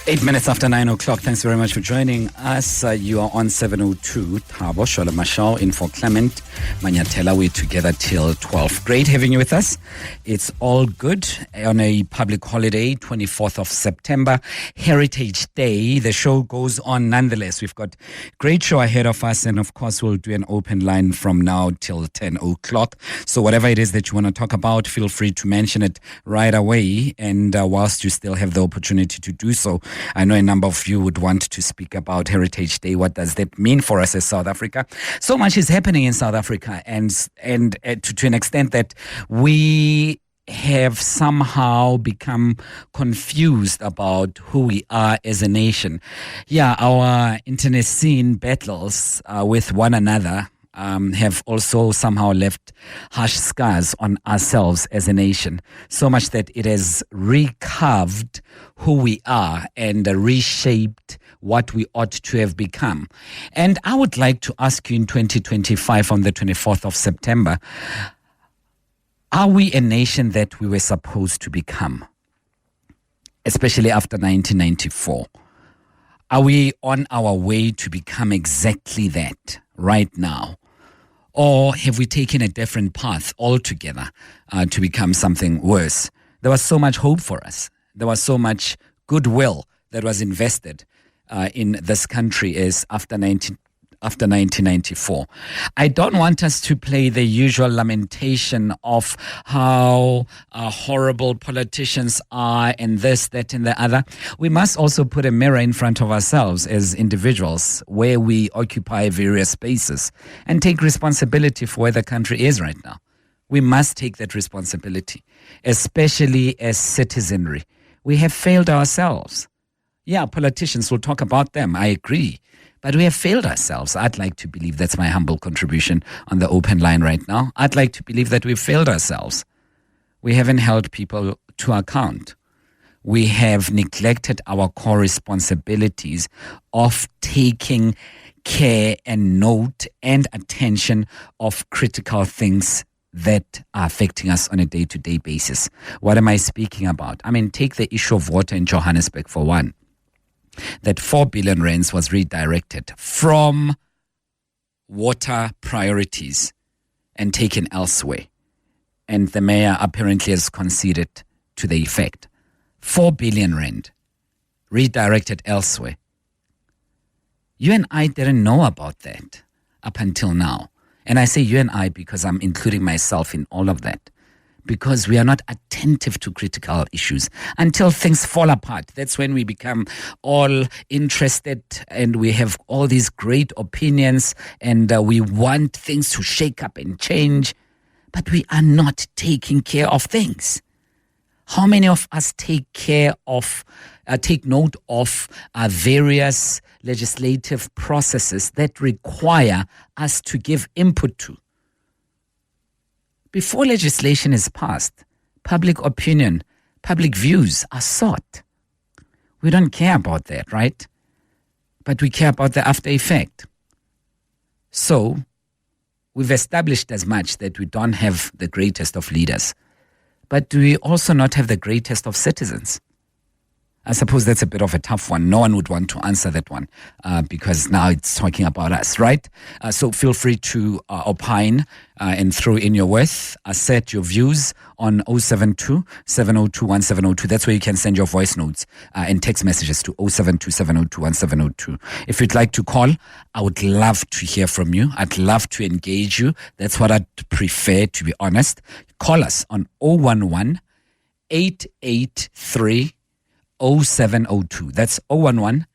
8 minutes after 9 o'clock. Thanks very much for joining us. You are on 702 Thabo Shole-Mashao in for Clement Manyathela. We're together till 12. Great having you with us. It's all good on a public holiday, 24th of September, Heritage Day. The show goes on nonetheless. We've got a great show ahead of us, and of course we'll do an open line from now till 10 o'clock. So whatever it is that you want to talk about, feel free to mention it right away. And whilst you still have the opportunity to do so, I know a number of you would want to speak about Heritage Day. What does that mean for us as South Africa? So much is happening in South Africa, and to an extent that we have somehow become confused about who we are as a nation. Yeah, our internecine battles with one another have also somehow left harsh scars on ourselves as a nation, so much that it has recarved who we are and reshaped what we ought to have become. And I would like to ask you in 2025, on the 24th of September, are we a nation that we were supposed to become, especially after 1994? Are we on our way to become exactly that right now? Or have we taken a different path altogether to become something worse? There was so much hope for us. There was so much goodwill that was invested in this country as after 1994. I don't want us to play the usual lamentation of how horrible politicians are and this, that, and the other. We must also put a mirror in front of ourselves as individuals where we occupy various spaces and take responsibility for where the country is right now. We must take that responsibility, especially as citizenry. We have failed ourselves. Yeah, politicians will talk about them. I agree. But we have failed ourselves. I'd like to believe, that's my humble contribution on the open line right now. I'd like to believe that we've failed ourselves. We haven't held people to account. We have neglected our core responsibilities of taking care and note and attention of critical things that are affecting us on a day-to-day basis. What am I speaking about? I mean, take the issue of water in Johannesburg for one. That 4 billion rands was redirected from water priorities and taken elsewhere. And the mayor apparently has conceded to the effect. 4 billion rand redirected elsewhere. You and I didn't know about that up until now. And I say you and I because I'm including myself in all of that. Because we are not attentive to critical issues until things fall apart. That's when we become all interested and we have all these great opinions and we want things to shake up and change, but we are not taking care of things. How many of us take note of various legislative processes that require us to give input to? Before legislation is passed, public opinion, public views are sought. We don't care about that, right? But we care about the after effect. So, we've established as much that we don't have the greatest of leaders. But do we also not have the greatest of citizens? I suppose that's a bit of a tough one. No one would want to answer that one because now it's talking about us, right? So feel free to opine and throw in your worth. Set your views on 072 702 1702. That's where you can send your voice notes and text messages to 072 702 1702. If you'd like to call, I would love to hear from you. I'd love to engage you. That's what I'd prefer, to be honest. Call us on 011 883 0702. That's 011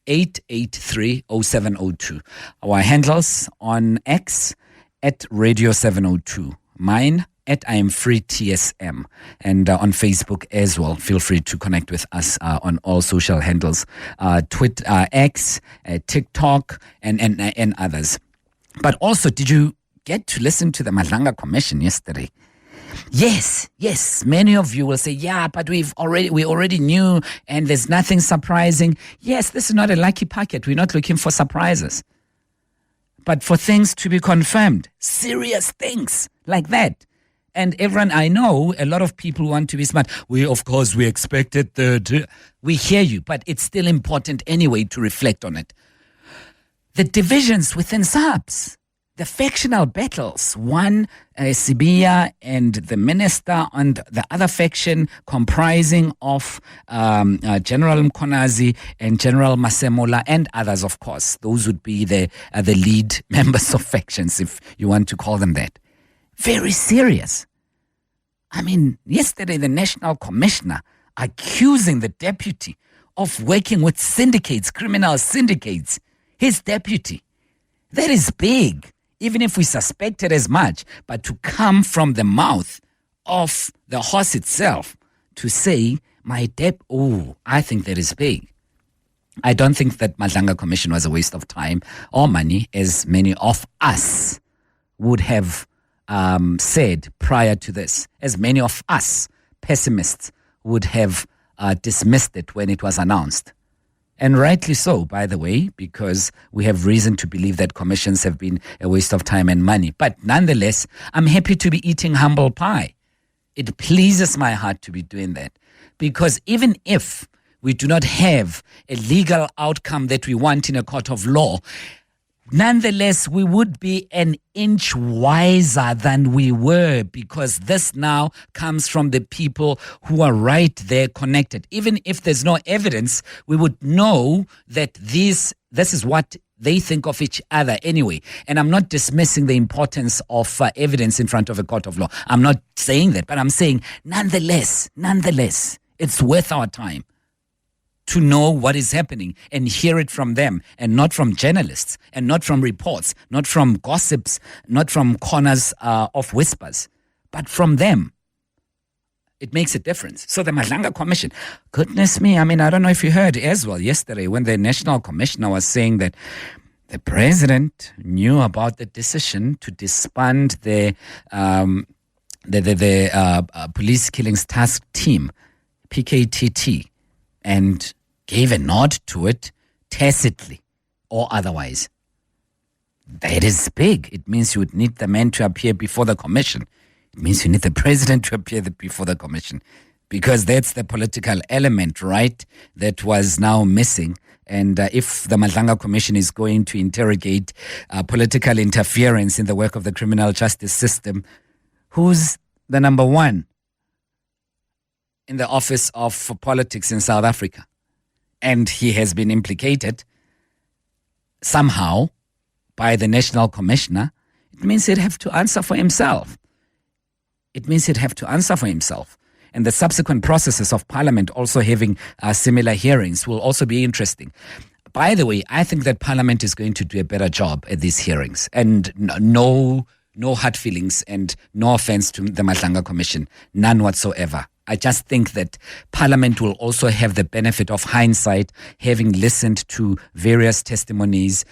883 0702. Our handles on X at Radio 702. Mine at I am free TSM, and on Facebook as well. Feel free to connect with us on all social handles, Twitter, X, TikTok, and others. But also, did you get to listen to the Malanga Commission yesterday? Yes. Many of you will say, yeah, but we already knew and there's nothing surprising. Yes, this is not a lucky packet. We're not looking for surprises. But for things to be confirmed, serious things like that, And everyone, I know a lot of people want to be smart. Of course, we expected we hear you, but it's still important anyway to reflect on it. The divisions within SAPS, the factional battles, one, Sibiya and the minister, and the other faction comprising of General Mkonazi and General Masemola and others, of course. Those would be the lead members of factions, if you want to call them that. Very serious. I mean, yesterday the National Commissioner accusing the deputy of working with syndicates, criminal syndicates, his deputy. That is big, even if we suspected as much, but to come from the mouth of the horse itself to say, I think that is big. I don't think that Madlanga Commission was a waste of time or money, as many of us would have said prior to this, as many of us pessimists would have dismissed it when it was announced. And rightly so, by the way, because we have reason to believe that commissions have been a waste of time and money. But nonetheless, I'm happy to be eating humble pie. It pleases my heart to be doing that. Because even if we do not have a legal outcome that we want in a court of law, nonetheless, we would be an inch wiser than we were, because this now comes from the people who are right there connected. Even if there's no evidence, we would know that this is what they think of each other anyway. And I'm not dismissing the importance of evidence in front of a court of law. I'm not saying that, but I'm saying nonetheless, it's worth our time to know what is happening and hear it from them, and not from journalists, and not from reports, not from gossips, not from corners of whispers, but from them. It makes a difference. So the Malanga Commission, goodness me, I mean, I don't know if you heard as well yesterday when the National Commissioner was saying that the president knew about the decision to disband the police killings task team, PKTT, and gave a nod to it tacitly or otherwise. That is big. It means you would need the man to appear before the commission. It means you need the president to appear before the commission, because that's the political element, right, that was now missing. And if the Malanga Commission is going to interrogate political interference in the work of the criminal justice system, who's the number one in the office of politics in South Africa? And he has been implicated somehow by the National Commissioner. It means he'd have to answer for himself. And the subsequent processes of Parliament also having similar hearings will also be interesting. By the way, I think that Parliament is going to do a better job at these hearings. And no hard feelings and no offense to the Madlanga Commission, none whatsoever. I just think that Parliament will also have the benefit of hindsight, having listened to various testimonies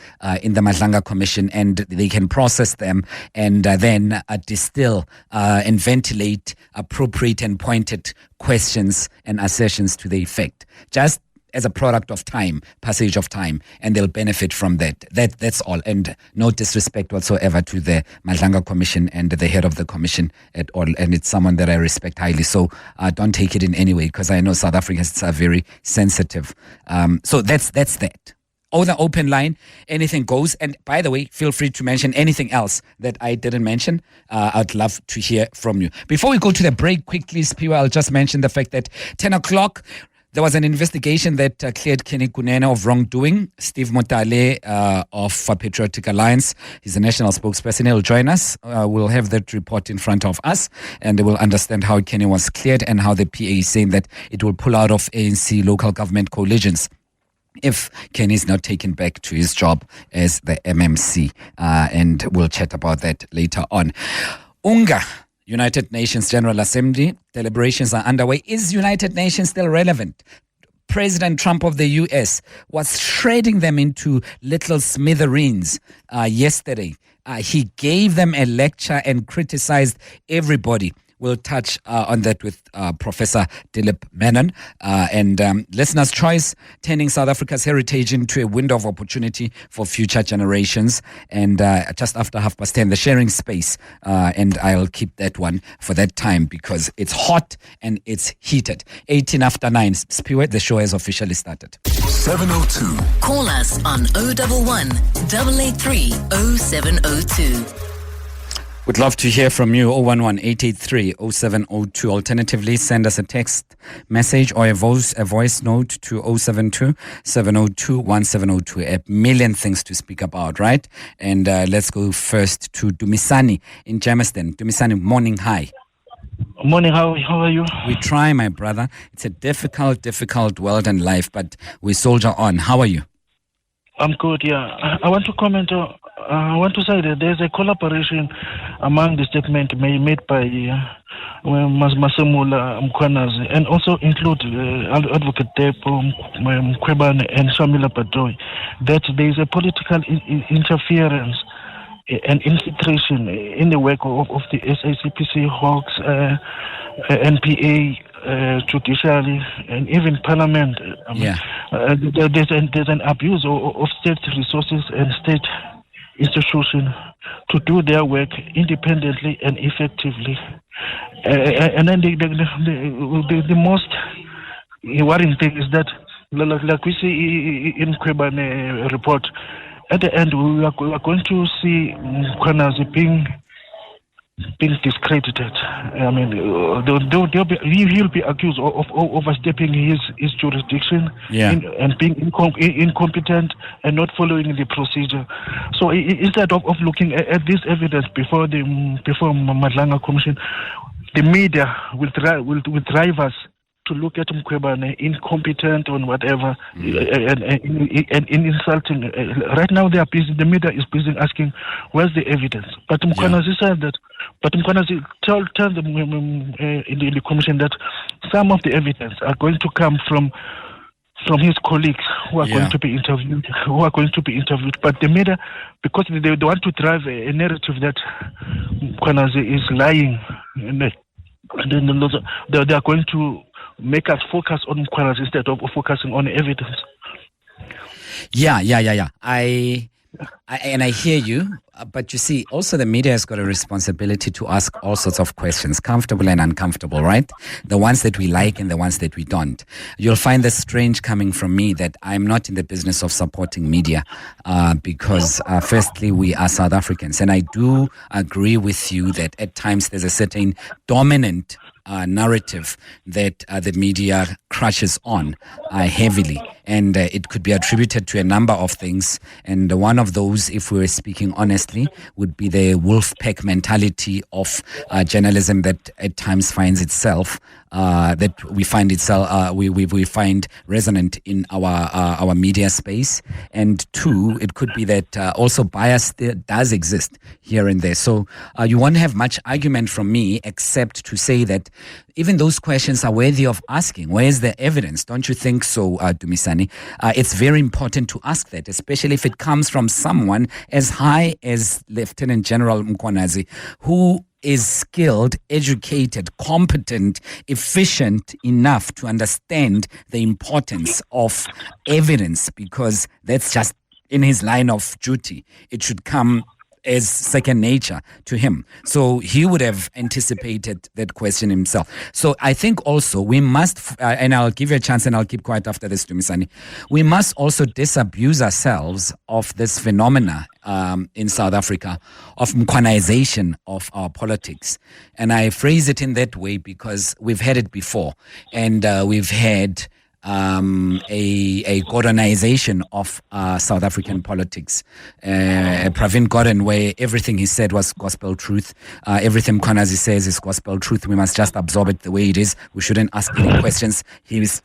in the Madlanga Commission, and they can process them and then distill and ventilate appropriate and pointed questions and assertions to the effect. Just as a product of time, passage of time, and they'll benefit from that. That's all. And no disrespect whatsoever to the Malanga Commission and the head of the commission at all. And it's someone that I respect highly. So don't take it in any way, because I know South Africans are very sensitive. So that's that. On the open line, anything goes. And by the way, feel free to mention anything else that I didn't mention. I'd love to hear from you. Before we go to the break, quickly, Spiwa, I'll just mention the fact that 10 o'clock, there was an investigation that cleared Kenny Kunene of wrongdoing. Steve Motale of Patriotic Alliance, he's the national spokesperson. He'll join us. We'll have that report in front of us, and we'll understand how Kenny was cleared and how the PA is saying that it will pull out of ANC local government coalitions if Kenny is not taken back to his job as the MMC. And we'll chat about that later on. UNGA, United Nations General Assembly, deliberations are underway. Is United Nations still relevant? President Trump of the US was shredding them into little smithereens yesterday. He gave them a lecture and criticized everybody. we'll touch on that with Professor Dilip Menon. And listener's choice, turning South Africa's heritage into a window of opportunity for future generations. And just after 10:30, the sharing space. And I'll keep that one for that time because it's hot and it's heated. 9:18. Spiwe, the show has officially started. 702. Call us on 011 883 0702. Would love to hear from you. 011-883-0702. Alternatively, send us a text message or a voice note to 072-702-1702. A million things to speak about, right? And let's go first to Dumisani in Germiston. Dumisani, morning, hi. Morning, how are you? We try, my brother. It's a difficult world and life, but we soldier on. How are you? I'm good, yeah. I want to comment. I want to say that there's a collaboration among the statement made by Masemula Mkwanazi and also include Advocate Depo Mkwebane and Shamila Badoy, that there is a political interference and infiltration in the work of the SACPC, Hawks, NPA, judiciary, and even parliament. There's an abuse of state resources and state institutions to do their work independently and effectively. And then the most worrying thing is that, like we see in Kwebane report, at the end we are going to see Kwanazi being discredited. I mean, he'll be accused of overstepping his jurisdiction and being incompetent and not following the procedure. So instead of looking at this evidence before Madlanga Commission, the media will drive us to look at Mkwebane incompetent or whatever and insulting. Right now they are busy. The media is busy asking, "Where's the evidence?" But Mkwanazi said that. But Mkwanazi tell them in the commission that some of the evidence are going to come from his colleagues who are going to be interviewed. But the media, because they want to drive a narrative that Mkwanazi is lying, and then they are going to make us focus on Mkwanazi instead of focusing on evidence. Yeah. I hear you, but you see, also the media has got a responsibility to ask all sorts of questions, comfortable and uncomfortable, right? The ones that we like and the ones that we don't. You'll find this strange coming from me that I'm not in the business of supporting media because firstly, we are South Africans. And I do agree with you that at times there's a certain dominant narrative that the media crushes on heavily. And it could be attributed to a number of things. And one of those, if we were speaking honestly, would be the wolf pack mentality of journalism that at times finds itself, we find resonant in our media space. And two, it could be that also bias does exist here and there. So you won't have much argument from me except to say that even those questions are worthy of asking. Where is the evidence? Don't you think so, Dumisani? It's very important to ask that, especially if it comes from someone as high as Lieutenant General Mkwanazi, who is skilled, educated, competent, efficient enough to understand the importance of evidence, because that's just in his line of duty. It should come as second nature to him. So he would have anticipated that question himself. So I think also we must, and I'll give you a chance and I'll keep quiet after this, Dumisani, we must also disabuse ourselves of this phenomena in South Africa of Mkwanization of our politics. And I phrase it in that way because we've had it before. And we've had a Gordonization of South African politics. Pravin Gordon, where everything he said was gospel truth. Everything Mkwanazi says is gospel truth. We must just absorb it the way it is. We shouldn't ask any questions. He is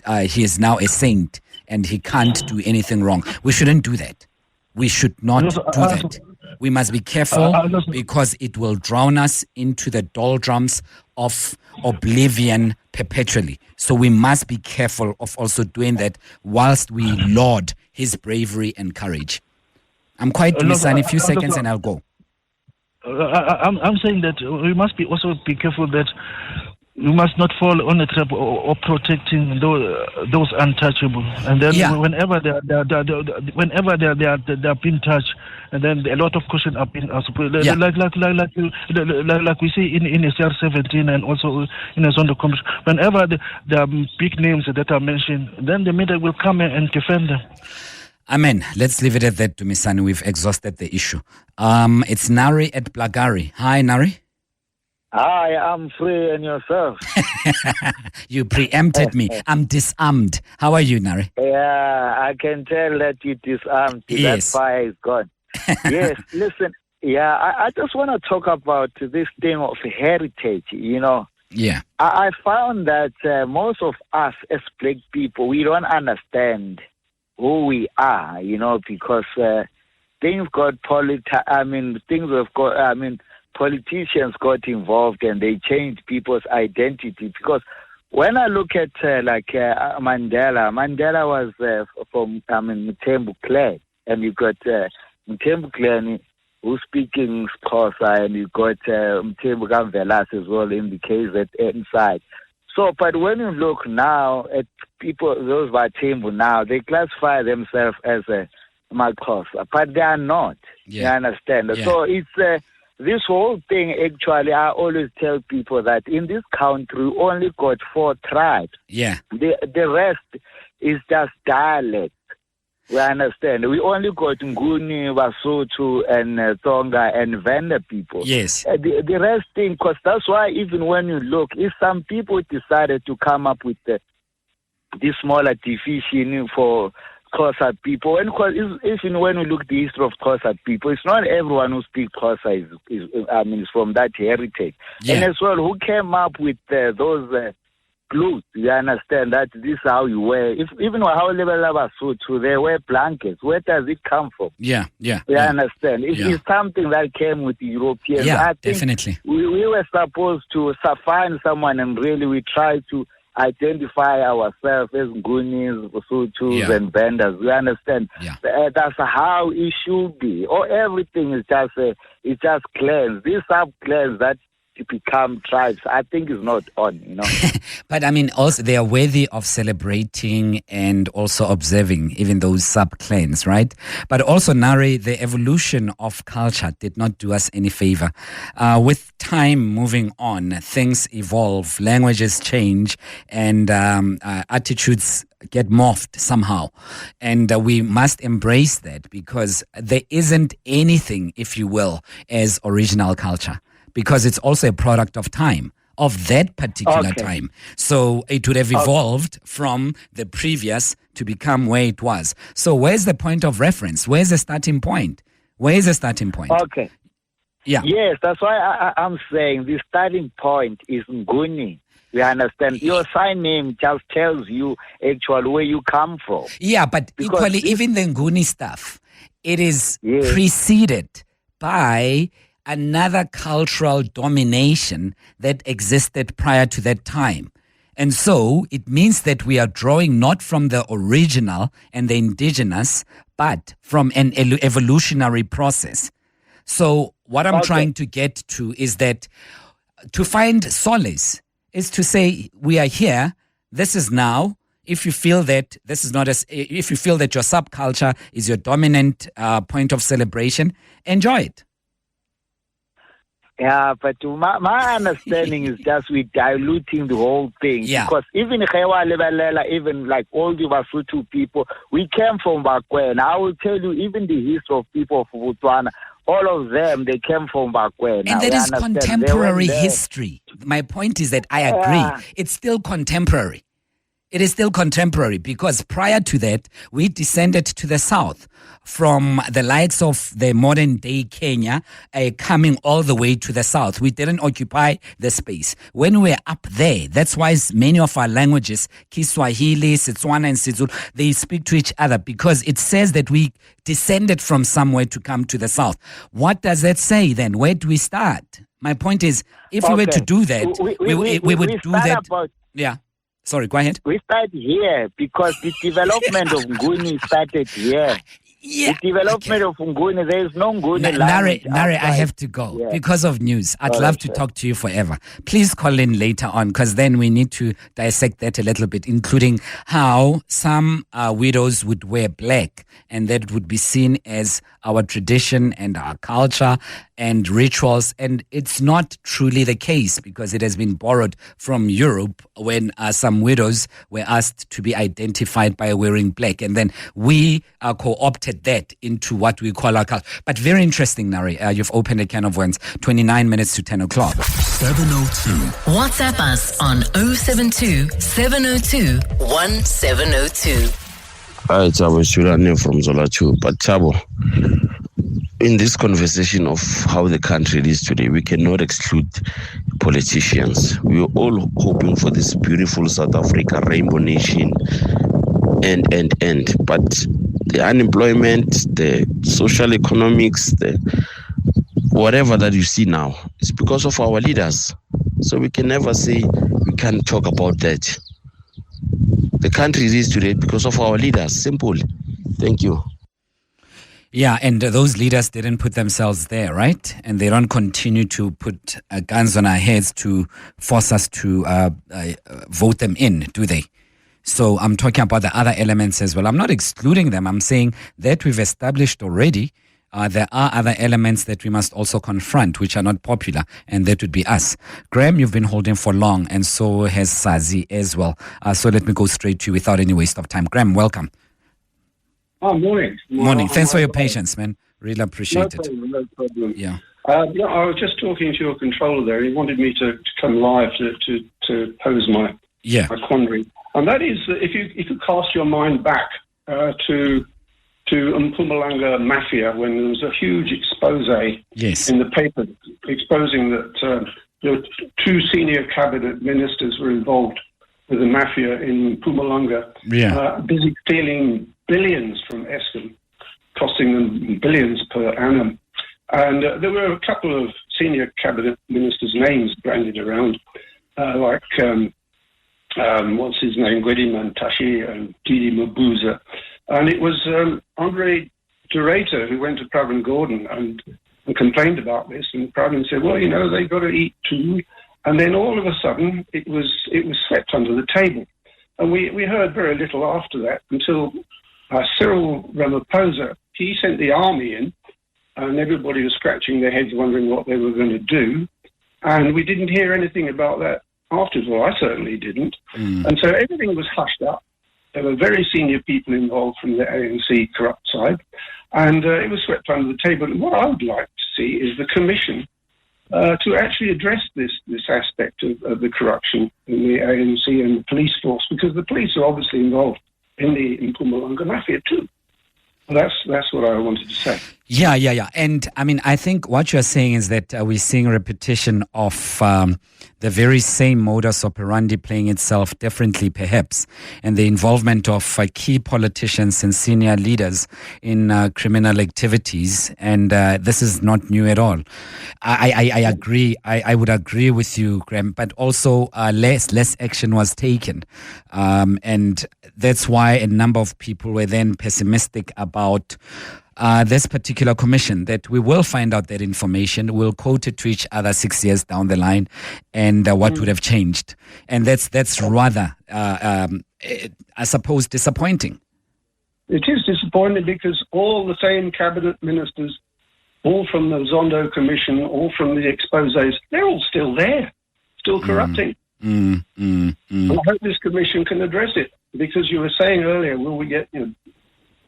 now a saint and he can't do anything wrong. We shouldn't do that. We should not do that. We must be careful because it will drown us into the doldrums of oblivion perpetually. So we must be careful of also doing that whilst we laud his bravery and courage. I'm quite Dumisani, a few seconds and I'll go. I'm saying that we must also be careful that we must not fall on the trap of protecting those untouchable. And then whenever they are being touched, and then a lot of questions are being asked. Like we see in SR 17 and also in the Zondo Commission. Whenever there are big names that are mentioned, then the media will come and defend them. Amen. Let's leave it at that, Dumisani. We've exhausted the issue. It's Nari at Blagari. Hi, Nari. Hi, I'm free, and yourself? You preempted me. I'm disarmed. How are you, Nari? Yeah, I can tell that you disarmed. Yes. That fire is gone. Yes, listen. Yeah, I just want to talk about this thing of heritage, Yeah. I found that most of us as black people, we don't understand who we are, because things got politicians got involved and they changed people's identity. Because when I look at Mandela was from Mthembu clan, and you got Mthembu clan who's speaking Xhosa, and you got Mthembu Kamvelas as well in the KZN side. So, but when you look now at people, those Bathembu now, they classify themselves as a Xhosa, but they are not. You understand? Yeah. So it's this whole thing. Actually, I always tell people that in this country, we only got 4 tribes. Yeah. The rest is just dialect. We understand. We only got Nguni, Basotho, and Tonga and Venda people. Yes. The rest thing, because that's why even when you look, if some people decided to come up with this smaller division for Xhosa people, and even when we look at the history of Xhosa people, it's not everyone who speaks Xhosa is from that heritage. Yeah. And as well, who came up with those clothes? You understand that this is how you wear. Even how Basotho, they wear blankets. Where does it come from? Yeah. You understand? It's something that came with the Europeans. Yeah, I think definitely. We were supposed to find someone, and really we try to identify ourselves as Ngunis, Basothos, and Benders. You understand? Yeah. That's how it should be. Or everything is just clans. These sub-clans that to become tribes, I think is not on, But also they are worthy of celebrating and also observing, even those sub-clans, right? But also, Nari, the evolution of culture did not do us any favor. With time moving on, things evolve, languages change, and attitudes get morphed somehow. And we must embrace that, because there isn't anything, if you will, as original culture, because it's also a product of time, of that particular time. So it would have evolved from the previous to become where it was. So where's the point of reference? Where's the starting point? Okay. Yeah. Yes, that's why I'm saying the starting point is Nguni. You understand? Your sign name just tells you actually where you come from. Yeah, but because equally, even the Nguni stuff, it is preceded by another cultural domination that existed prior to that time. And so it means that we are drawing not from the original and the indigenous, but from an evolutionary process. So what I'm trying to get to is that to find solace is to say, we are here, this is now. If you feel that this is not if you feel that your subculture is your dominant point of celebration, enjoy it. Yeah, but my understanding is just we're diluting the whole thing. Yeah. Because even even like all the Basotho people, we came from Bakwena. I will tell you, even the history of people of Botswana, all of them, they came from Bakwena. And that is contemporary history. My point is that I agree. It's still contemporary. It is still contemporary, because prior to that, we descended to the south from the likes of the modern day Kenya, coming all the way to the south. We didn't occupy the space. When we were up there, that's why many of our languages, Kiswahili, Setswana, and Sizulu, they speak to each other, because it says that we descended from somewhere to come to the south. What does that say then? Where do we start? My point is, if we were to do that, we would do that. Yeah. Sorry, go ahead. We start here because the development of Nguni started here. Yeah. The development of Nguni, there is no Nguni language. Nare, I have to go because of news. I'd love to talk to you forever. Please call in later on, because then we need to dissect that a little bit, including how some widows would wear black, and that would be seen as our tradition and our culture and rituals. And it's not truly the case, because it has been borrowed from Europe when some widows were asked to be identified by wearing black. And then we co-opted that into what we call our culture. But very interesting, Nari. You've opened a can of worms. 29 minutes to 10 o'clock. 702. WhatsApp us on 072 702 1702. Hi, Thabo Shole-Mashao from Zola 2. But Thabo, in this conversation of how the country is today, we cannot exclude politicians. We are all hoping for this beautiful South Africa, rainbow nation, and. But the unemployment, the social economics, the whatever that you see now, is because of our leaders. So we can never say we can't talk about that. The country is today because of our leaders. Simple. Thank you. Yeah, and those leaders didn't put themselves there, right? And they don't continue to put guns on our heads to force us to vote them in, do they? So I'm talking about the other elements as well. I'm not excluding them. I'm saying that we've established already. There are other elements that we must also confront, which are not popular, and that would be us. Graham, you've been holding for long, and so has Sazi as well. So let me go straight to you without any waste of time. Graham, welcome. Morning. Morning. Thanks for your patience, man. Really appreciate it. No problem. Yeah. I was just talking to your controller there. He wanted me to come live to pose my quandary. And that is, if you cast your mind back to Mpumalanga Mafia, when there was a huge expose in the paper exposing that there were two senior cabinet ministers were involved with the mafia in Mpumalanga, busy stealing billions from Eskom, costing them billions per annum. And there were a couple of senior cabinet ministers' names branded around, like what's his name, Gwedi Mantashe and Didi Mabuza. And it was Andre Durator who went to Pravin Gordon and complained about this. And Pravin said, well, they've got to eat too. And then all of a sudden, it was swept under the table. And we heard very little after that until Cyril Ramaphosa, he sent the army in, and everybody was scratching their heads wondering what they were going to do. And we didn't hear anything about that afterwards. Well, I certainly didn't. And so everything was hushed up. There were very senior people involved from the ANC corrupt side, and it was swept under the table. And what I would like to see is the commission to actually address this aspect of the corruption in the ANC and the police force, because the police are obviously involved in the Mpumalanga Mafia too. Well, that's what I wanted to say. Yeah. And I mean, I think what you're saying is that we're seeing a repetition of the very same modus operandi playing itself differently, perhaps, and the involvement of key politicians and senior leaders in criminal activities. And this is not new at all. I agree. I would agree with you, Graham, but also less action was taken. And that's why a number of people were then pessimistic about this particular commission, that we will find out that information, we'll quote it to each other 6 years down the line, and what would have changed. And that's rather, I suppose, disappointing. It is disappointing because all the same cabinet ministers, all from the Zondo Commission, all from the exposés, they're all still there, still corrupting. And I hope this commission can address it, because you were saying earlier, will we get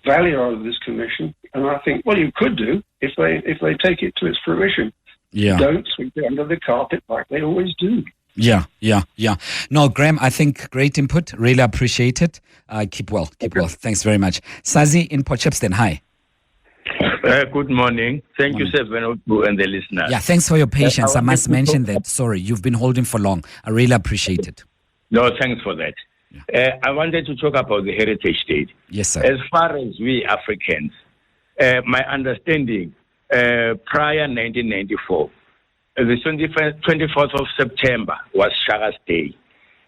value out of this commission? And I think, well, you could do if they take it to its fruition. Yeah. Don't sweep it under the carpet like they always do. Yeah. No, Graham, I think great input. Really appreciate it. Keep well. Thanks very much. Sazi in Port Shepstone, hi. Good morning. Thank you, 702 and the listeners. Yeah, thanks for your patience. I must mention that. Sorry, you've been holding for long. I really appreciate it. No, thanks for that. Yeah. I wanted to talk about the Heritage Day. Yes, sir. As far as we Africans, my understanding, prior 1994, the 24th of September was Shaga's Day,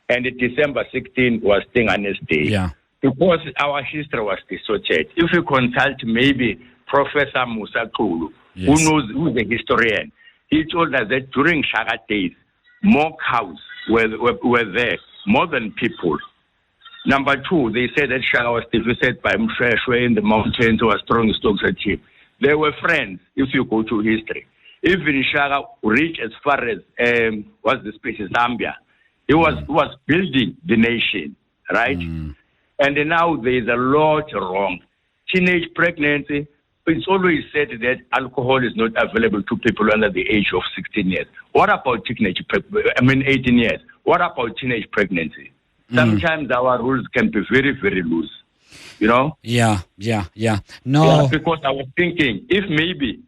and December 16 was Tingane's Day. Yeah. Because our history was distorted. If you consult maybe Professor Musa Kulu, who's a historian, he told us that during Shaka days, more cows were there, more than people. Number two, they said that Shaka was defeated by Mshweshwe in the mountains who was throwing stocks at him. They were friends, if you go to history. Even Shaka reached as far as, what's the space, Zambia. He was building the nation, right? And now there is a lot wrong. Teenage pregnancy, it's always said that alcohol is not available to people under the age of 16 years. What about 18 years? What about teenage pregnancy? Sometimes our rules can be very, very loose, you know? Yeah. No. Because I was thinking, if maybe,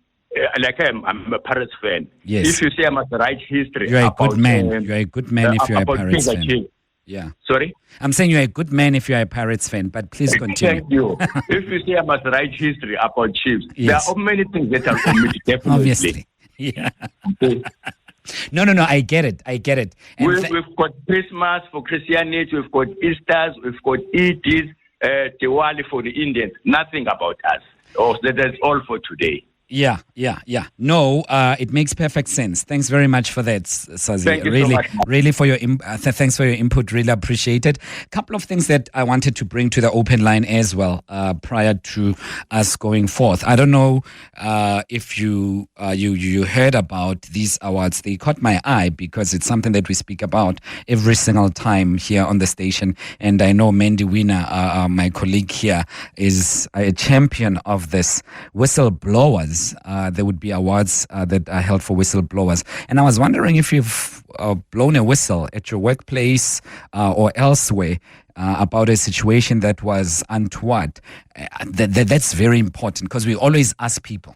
like I'm a Pirates fan. Yes. If you say I must write history, you're a good man. You're a good man if you're a Pirates fan. Yeah. Sorry? I'm saying you're a good man if you're a Pirates fan, but please continue. Thank you. If you say I must write history about Chiefs, there are many things that are omitted, definitely. Obviously. Yeah. No, I get it. And we've got Christmas for Christianity, we've got Easters, we've got Eids, Diwali for the Indians. Nothing about us. That's all for today. Yeah. No, it makes perfect sense. Thanks very much for that, Sazi. Thank you really, so much. really for your thanks for your input. Really appreciate it. A couple of things that I wanted to bring to the open line as well prior to us going forth. I don't know if you heard about these awards. They caught my eye because it's something that we speak about every single time here on the station. And I know Mandy Wiener, my colleague here, is a champion of this. Whistleblowers. There would be awards that are held for whistleblowers. And I was wondering if you've blown a whistle at your workplace or elsewhere about a situation that was untoward. That's very important because we always ask people,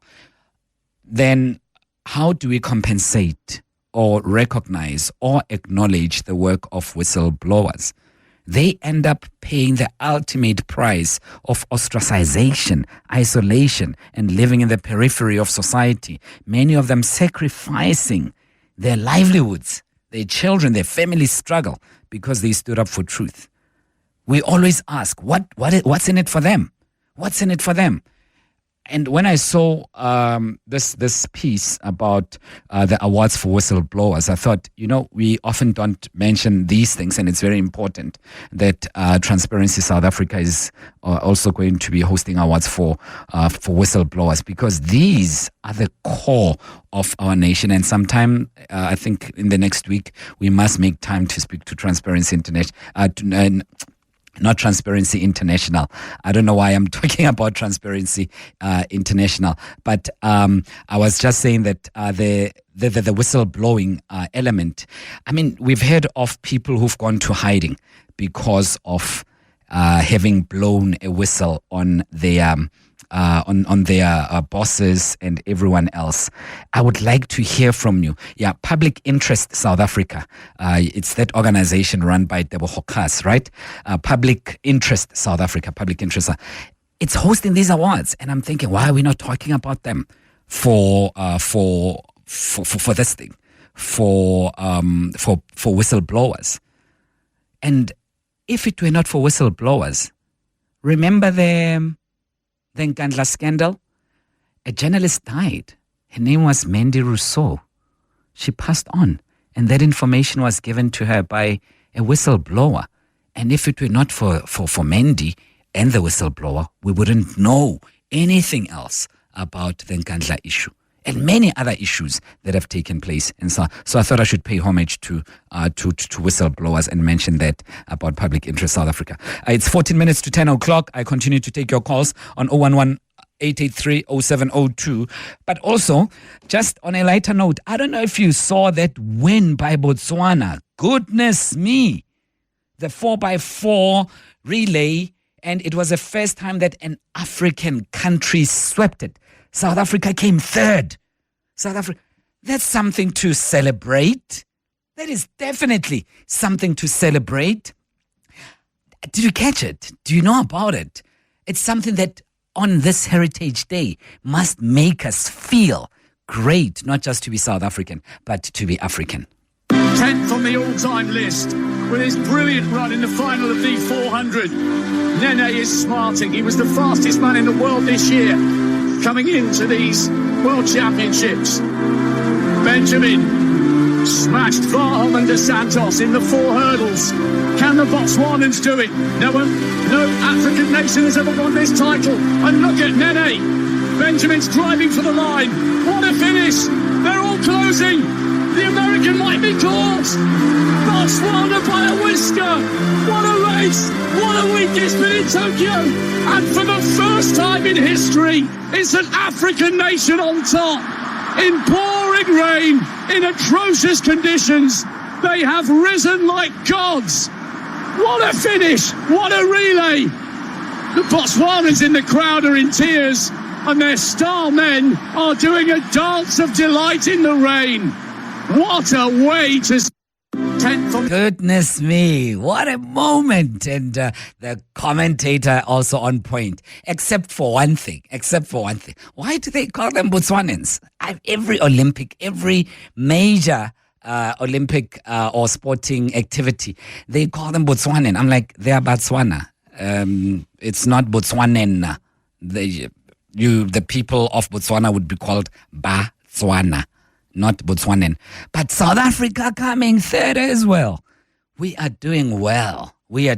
then how do we compensate or recognize or acknowledge the work of whistleblowers? They end up paying the ultimate price of ostracization, isolation, and living in the periphery of society. Many of them sacrificing their livelihoods, their children, their families struggle because they stood up for truth. We always ask, what's in it for them? What's in it for them? And when I saw this piece about the awards for whistleblowers, I thought, we often don't mention these things, and it's very important that Transparency South Africa is also going to be hosting awards for whistleblowers, because these are the core of our nation. And sometime, I think in the next week, we must make time to speak to Transparency International. Not Transparency International. I don't know why I'm talking about Transparency International, but I was just saying that the whistleblowing element. I mean, we've heard of people who've gone to hiding because of having blown a whistle on their bosses and everyone else. I would like to hear from you. Yeah, Public Interest South Africa. It's that organization run by Thabo Shole-Mashao, right? Public Interest South Africa. Public Interest. It's hosting these awards, and I'm thinking, why are we not talking about them for this thing, for whistleblowers? And if it were not for whistleblowers, remember the Nkandla scandal? A journalist died. Her name was Mandy Rousseau. She passed on, and that information was given to her by a whistleblower. And if it were not for Mandy and the whistleblower, we wouldn't know anything else about the Nkandla issue and many other issues that have taken place. And so I thought I should pay homage to whistleblowers and mention that about Public Interest South Africa. It's 14 minutes to 10 o'clock. I continue to take your calls on 011-883-0702. But also, just on a lighter note, I don't know if you saw that win by Botswana. Goodness me. The 4x4 relay, and it was the first time that an African country swept it. South Africa came third. South Africa, that's something to celebrate. That is definitely something to celebrate. Did you catch it? Do you know about it? It's something that on this Heritage Day must make us feel great, not just to be South African, but to be African. 10th on the all-time list. with his brilliant run in the final of the 400. Nene is smarting. He was the fastest man in the world this year, coming into these World Championships. Benjamin smashed Varham and Dos Santos in the 4 hurdles. Can the Botswanans do it? No African nation has ever won this title. And look at Nene. Benjamin's driving for the line. What a finish. They're all closing. The American might be caught. Botswana by a whisker. What a race. What a week it's been in Tokyo. And for the first time in history, it's an African nation on top. In pouring rain, in atrocious conditions, they have risen like gods. What a finish. What a relay. The Botswanans in the crowd are in tears, and their star men are doing a dance of delight in the rain. What a way to... Goodness me, what a moment. And the commentator also on point, except for one thing. Why do they call them Botswanans? Every Olympic, every major Olympic or sporting activity, they call them Botswanan. I'm like, they are Botswana. It's not Botswanen. The people of Botswana would be called Botswana, not Botswanan. But South Africa coming third as well. We are doing well. There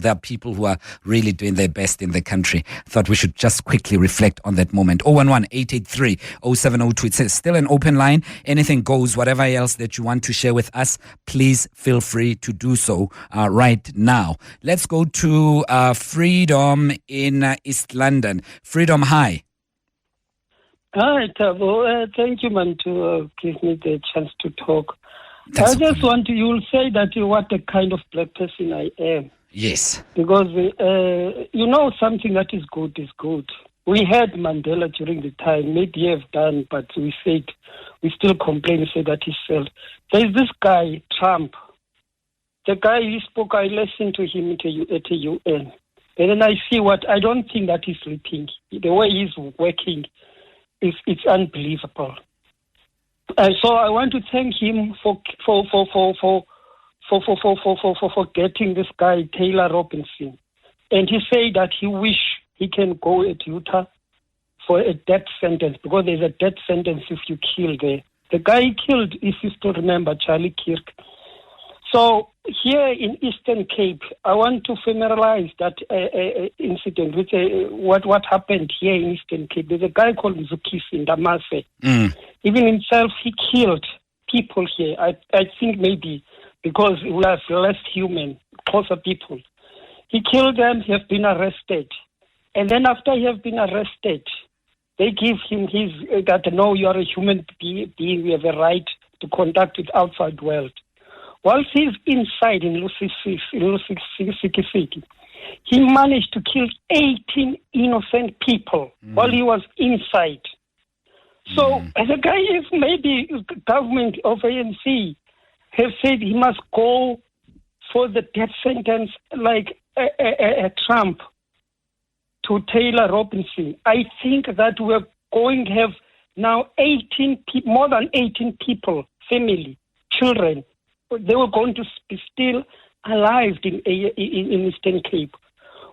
are people who are really doing their best in the country. Thought we should just quickly reflect on that moment. 011-883-0702. It says still an open line. Anything goes. Whatever else that you want to share with us, please feel free to do so right now. Let's go to Freedom in East London. Freedom, hi. Hi, Thabo. Thank you, man, to give me the chance to talk. I just want you will say that what a kind of black person I am. Yes. Because, something that is good is good. We had Mandela during the time, maybe have done, but we still complain, say that he failed. There's this guy, Trump. The guy he spoke, I listened to him at the UN. And then I see I don't think that he's sleeping. The way he's working, it's unbelievable. So I want to thank him for getting this guy Taylor Robinson, and he said that he wish he can go at Utah for a death sentence because there's a death sentence if you kill there. The guy he killed, if you still remember, Charlie Kirk. So here in Eastern Cape, I want to familiarize that incident with what happened here in Eastern Cape. There's a guy called Zukisi Ndamase. Even himself, he killed people here. I think maybe because we are less human, closer people. He killed them. He has been arrested. And then after he has been arrested, they give him no, you are a human being. You have a right to contact with outside world. Whilst he's inside in Lusikisiki, he managed to kill 18 innocent people while he was inside. So the guy is maybe government of ANC have said he must go for the death sentence like a Trump to Taylor Robinson. I think that we're going to have now more than 18 people, family, children. They were going to be still alive in Eastern Cape.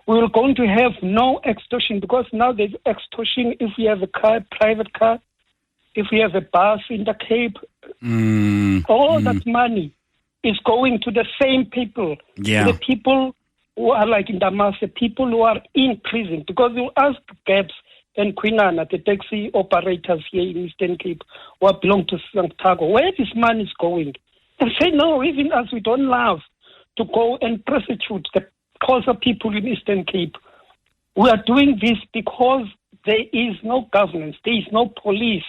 We were going to have no extortion because now there's extortion if we have a car, private car, if we have a bus in the Cape. All that money is going to the same people. Yeah. The people who are like in Damas, the people who are in prison. Because you ask Gabs and Quinana, the taxi operators here in Eastern Cape, who belong to Santago, where this money is going. They say, no, even as we don't love to go and prosecute the closer people in Eastern Cape, we are doing this because there is no governance, there is no police.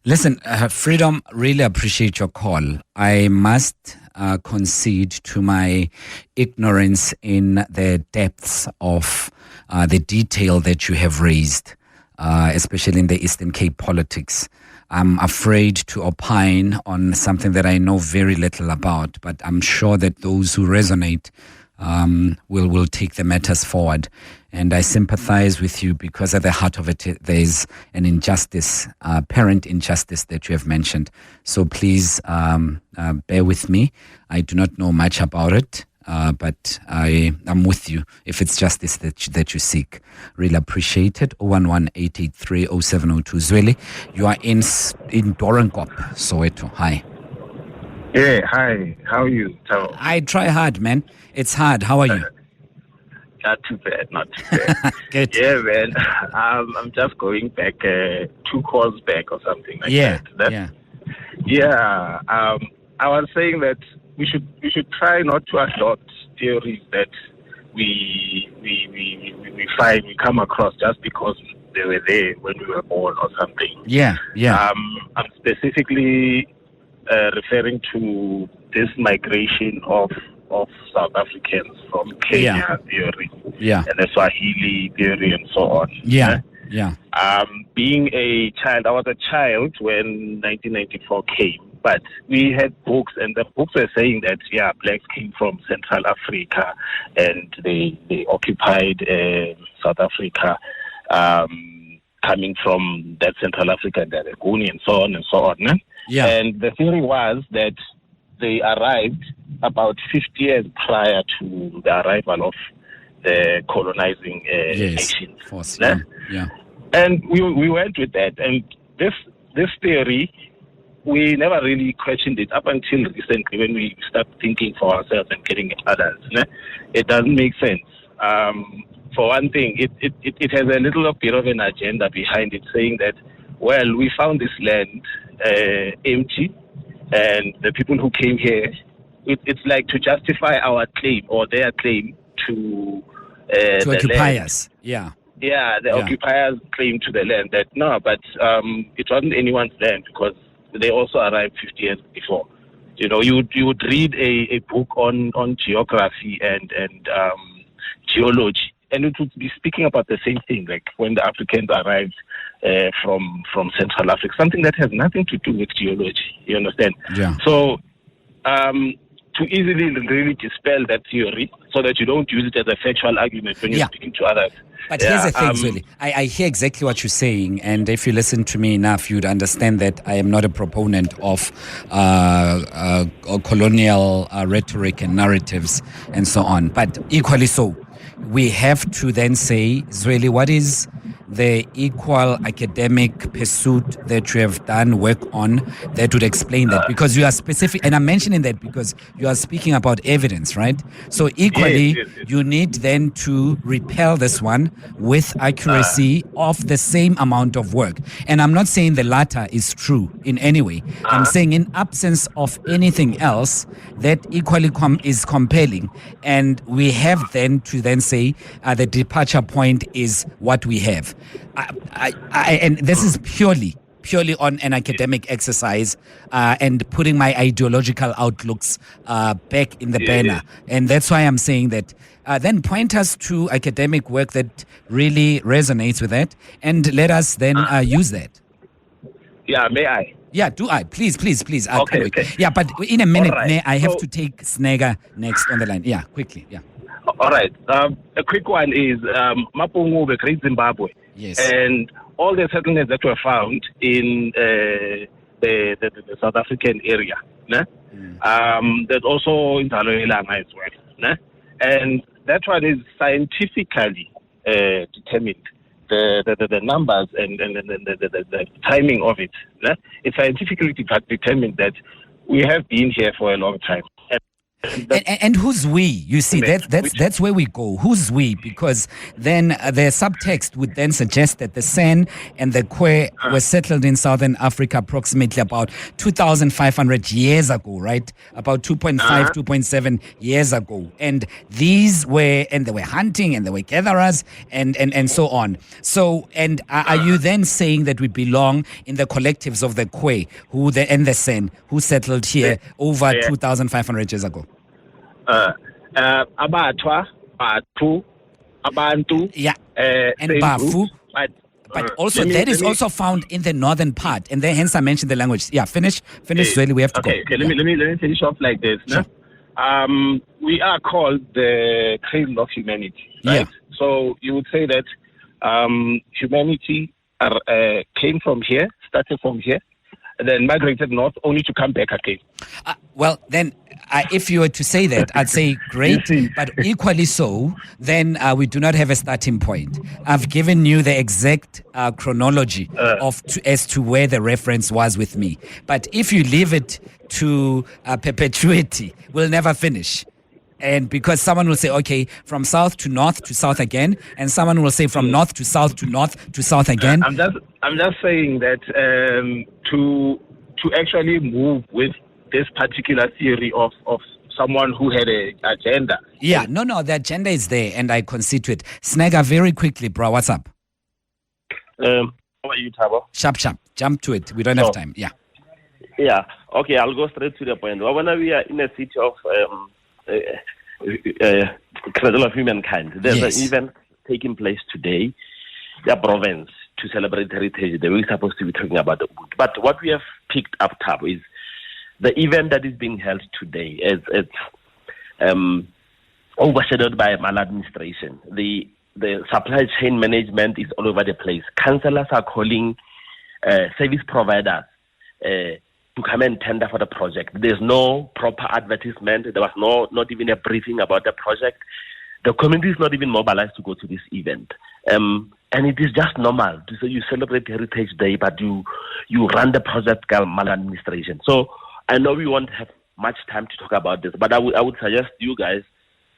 Listen, Freedom, really appreciate your call. I must concede to my ignorance in the depths of the detail that you have raised, especially in the Eastern Cape politics. I'm afraid to opine on something that I know very little about, but I'm sure that those who resonate will take the matters forward. And I sympathize with you because at the heart of it, there's an injustice, apparent injustice that you have mentioned. So please bear with me. I do not know much about it, but I'm with you if it's justice that you seek. Really appreciate it. 011-883-0702. Zweli, you are in Dorenkop, Soweto. Hi. Yeah, hi. How are you, Thabo? I try hard, man. It's hard. How are you? Not too bad, not too bad. Good. Yeah, man. I'm just going back 2 calls back or something like that. Yeah. I was saying that we should try not to adopt theories that we come across just because they were there when we were born or something. Yeah. I'm specifically referring to this migration of South Africans from Kenya theory, and the Swahili theory, and so on. Being a child, I was a child when 1994 came, but we had books, and the books were saying that blacks came from Central Africa and they occupied South Africa, coming from that Central Africa, the Reguni, and so on and so on. And the theory was that they arrived about 50 years prior to the arrival of the colonizing nations. And we went with that. And this theory, we never really questioned it up until recently when we start thinking for ourselves and getting others. It doesn't make sense. For one thing, it has a little bit of an agenda behind it, saying that, well, we found this land empty, and the people who came here, it's like to justify our claim or their claim to occupy land. us. The occupiers claim to the land that it wasn't anyone's land because they also arrived 50 years before. You would read a book on geography and geology, and it would be speaking about the same thing, like when the Africans arrived from Central Africa, something that has nothing to do with geology. You understand? So to easily really dispel that theory so that you don't use it as a factual argument when you're speaking to others. But here's the thing, Zweli. I hear exactly what you're saying, and if you listen to me enough, you'd understand that I am not a proponent of colonial rhetoric and narratives and so on. But equally so, we have to then say, Zweli, what is the equal academic pursuit that you have done work on that would explain that? Because you are specific, and I'm mentioning that because you are speaking about evidence, right? So equally, you need then to repel this one with accuracy of the same amount of work. And I'm not saying the latter is true in any way. I'm saying in absence of anything else, that equally is compelling. And we have then to then say the departure point is what we have. And this is purely on an academic exercise and putting my ideological outlooks back in the banner. And that's why I'm saying that then point us to academic work that really resonates with that, and let us then use that. May I? Do I? Please. Okay. Yeah, but in a minute, right. I have to take Snega next on the line. Quickly. All right. A quick one is Mapungu, the Great Zimbabwe. Yes. And all the settlements that were found in the South African area. There's also in Malanga as well. And that one is scientifically determined. The numbers and the timing of it. It's scientifically determined that we have been here for a long time. And who's we? You see, that's where we go. Who's we? Because then the subtext would then suggest that the San and the Kwe were settled in southern Africa approximately about 2,500 years ago, right? About 2.5, 2.7 years ago. And these were, and they were hunting and they were gatherers and so on. So, and are you then saying that we belong in the collectives of the Kwe and the San who settled here over 2,500 years ago? Abatwa, Batu, Abantu, and Bafu. But also that is also found in the northern part, and then hence I mentioned the language. Finish, Zweli, we have to go. Okay, let me finish off like this. Sure. we are called the cradle of humanity, right? Yeah. So you would say that humanity came from here, started from here, and then migrated north, only to come back again. Well, then, if you were to say that, I'd say great, but equally so, then we do not have a starting point. I've given you the exact chronology as to where the reference was with me. But if you leave it to perpetuity, we'll never finish. And because someone will say, okay, from south to south again, and someone will say from north to south again. I'm just saying that to actually move with this particular theory of someone who had an agenda. Yeah, no, the agenda is there, and I concede to it. Snagger, very quickly, bro, what's up? How are you, Thabo? Sharp, jump to it. We don't have time. Yeah. Yeah. Okay, I'll go straight to the point. When we are in a city of cradle of humankind, there's an event taking place today, the province, to celebrate Heritage Day. We're supposed to be talking about the wood. But what we have picked up, Thabo, is the event that is being held today. It's overshadowed by maladministration. The supply chain management is all over the place. Councillors are calling service providers to come and tender for the project. There's no proper advertisement. There was not even a briefing about the project. The community is not even mobilized to go to this event. And it is just normal. So you celebrate Heritage Day, but you run the project maladministration. So I know we won't have much time to talk about this, but I would suggest you guys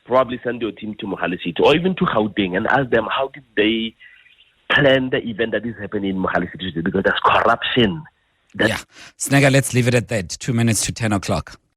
probably send your team to Mohale City or even to Gauteng and ask them how did they plan the event that is happening in Mohale City today, because there's corruption. Snagger, let's leave it at that. 2 minutes to 10 o'clock.